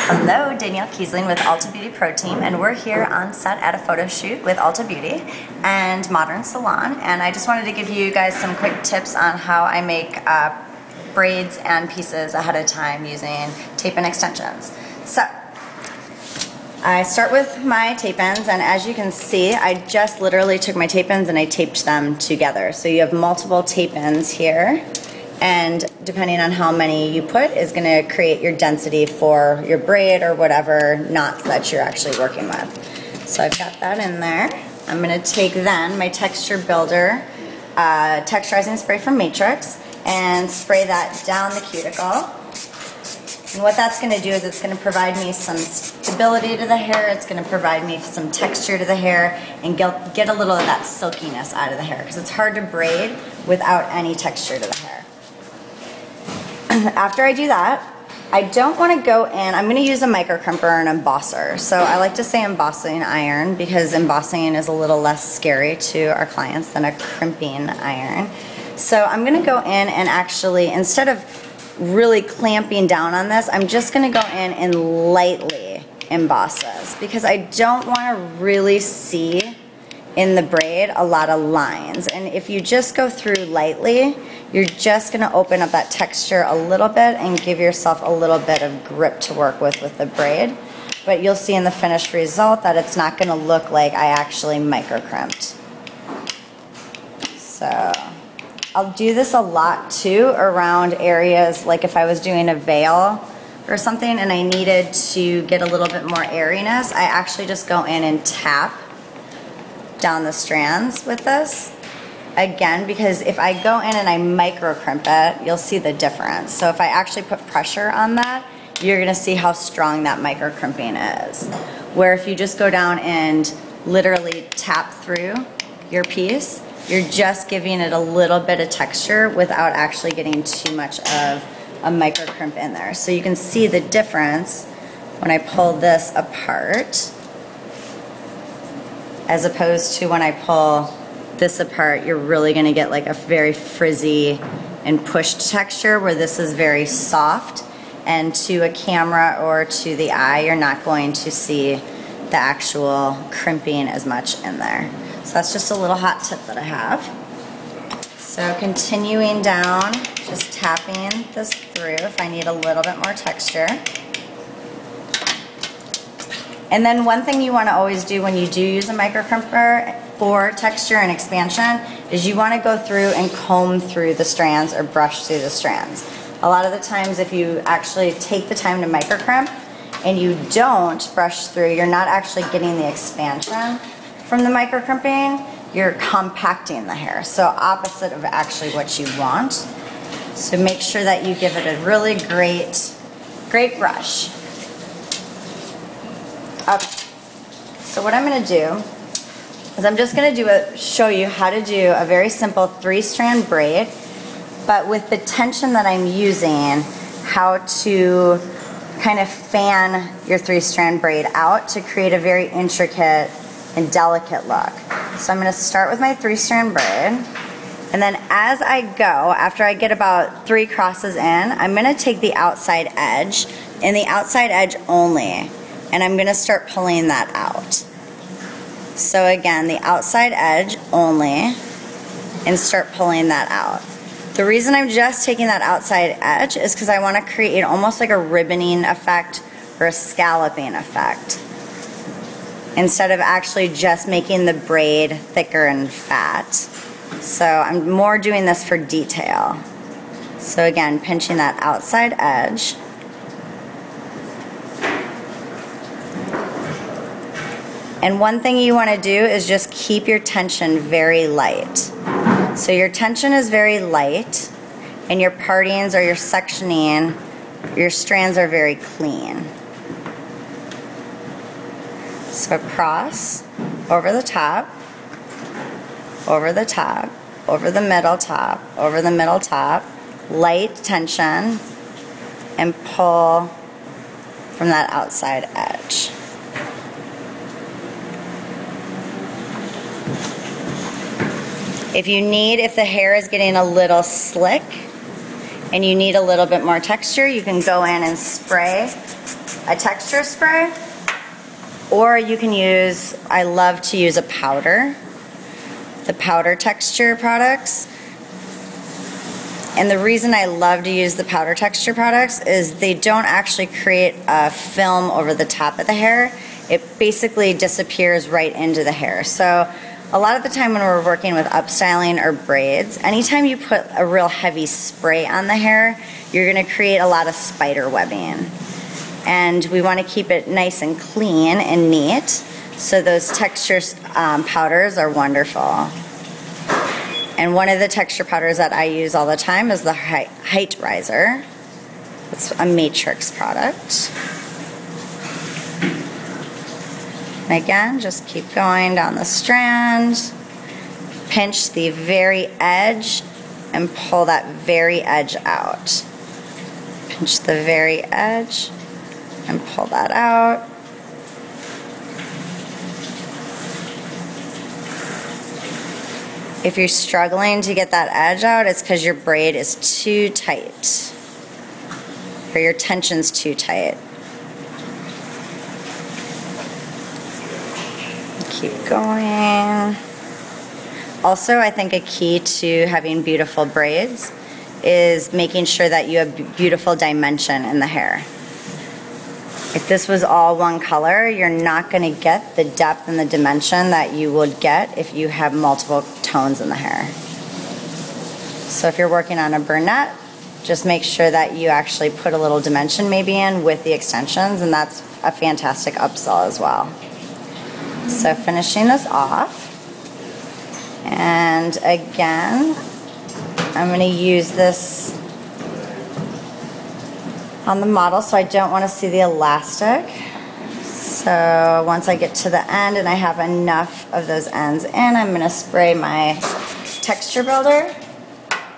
Hello, Danielle Keasling with Ulta Beauty Pro Team, and we're here on set at a photo shoot with Ulta Beauty and Modern Salon, and I just wanted to give you guys some quick tips on how I make braids and pieces ahead of time using tape and extensions. So, I start with my tape ends, and as you can see, I just literally took my tape ends and I taped them together. So you have multiple tape ends here, and depending on how many you put is going to create your density for your braid or whatever knots that you're actually working with. So I've got that in there. I'm going to take then my texture builder texturizing spray from Matrix and spray that down the cuticle. And what that's going to do is it's going to provide me some stability to the hair, it's going to provide me some texture to the hair, and get a little of that silkiness out of the hair, because it's hard to braid without any texture to the hair. After I do that, I don't want to go in, I'm going to use a micro crimper or an embosser. So I like to say embossing iron because embossing is a little less scary to our clients than a crimping iron. So I'm going to go in and actually, instead of really clamping down on this, I'm just going to go in and lightly emboss this because I don't want to really see in the braid a lot of lines. And if you just go through lightly, you're just going to open up that texture a little bit and give yourself a little bit of grip to work with the braid. But you'll see in the finished result that it's not going to look like I actually micro crimped. So I'll do this a lot too around areas like if I was doing a veil or something and I needed to get a little bit more airiness, I actually just go in and tap down the strands with this. Again, because if I go in and I micro crimp it, you'll see the difference. So if I actually put pressure on that, you're gonna see how strong that micro crimping is. Where if you just go down and literally tap through your piece, you're just giving it a little bit of texture without actually getting too much of a micro crimp in there. So you can see the difference when I pull this apart as opposed to when I pull this apart. You're really going to get like a very frizzy and pushed texture where this is very soft, and to a camera or to the eye you're not going to see the actual crimping as much in there. So that's just a little hot tip that I have. So continuing down, just tapping this through if I need a little bit more texture. And then one thing you want to always do when you do use a micro crimper for texture and expansion is you want to go through and comb through the strands or brush through the strands. A lot of the times if you actually take the time to micro crimp and you don't brush through, you're not actually getting the expansion from the micro crimping, you're compacting the hair. So opposite of actually what you want. So make sure that you give it a really great brush. Okay, so what I'm going to do is I'm just going to show you how to do a very simple 3-strand braid, but with the tension that I'm using, how to kind of fan your 3-strand braid out to create a very intricate and delicate look. So I'm going to start with my 3-strand braid, and then as I go, after I get about 3 crosses in, I'm going to take the outside edge, and the outside edge only, and I'm going to start pulling that out. So again, the outside edge only, and start pulling that out. The reason I'm just taking that outside edge is because I want to create almost like a ribboning effect or a scalloping effect, instead of actually just making the braid thicker and fat. So I'm more doing this for detail. So again, pinching that outside edge. And one thing you want to do is just keep your tension very light. So your tension is very light, and your partings or your sectioning, your strands are very clean. So cross, over the top, over the top, over the middle top, over the middle top, light tension, and pull from that outside edge. If the hair is getting a little slick and you need a little bit more texture, you can go in and spray a texture spray, or you can use, I love to use a powder, the powder texture products. And the reason I love to use the powder texture products is they don't actually create a film over the top of the hair. It basically disappears right into the hair. So a lot of the time when we're working with upstyling or braids, anytime you put a real heavy spray on the hair, you're gonna create a lot of spider webbing. And we wanna keep it nice and clean and neat. So those texture powders are wonderful. And one of the texture powders that I use all the time is the Height Riser. It's a Matrix product. And again, just keep going down the strand. Pinch the very edge and pull that very edge out. Pinch the very edge and pull that out. If you're struggling to get that edge out, it's because your braid is too tight, or your tension's too tight. Keep going. Also, I think a key to having beautiful braids is making sure that you have beautiful dimension in the hair. If this was all one color, you're not going to get the depth and the dimension that you would get if you have multiple tones in the hair. So if you're working on a brunette, just make sure that you actually put a little dimension maybe in with the extensions, and that's a fantastic upsell as well. So finishing this off, and again, I'm going to use this on the model, so I don't want to see the elastic. So once I get to the end and I have enough of those ends in, I'm going to spray my texture builder,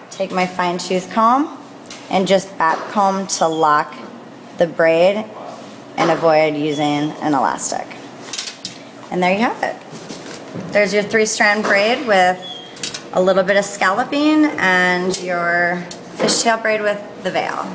take my fine tooth comb, and just back comb to lock the braid and avoid using an elastic. And there you have it. There's your 3-strand braid with a little bit of scalloping and your fishtail braid with the veil.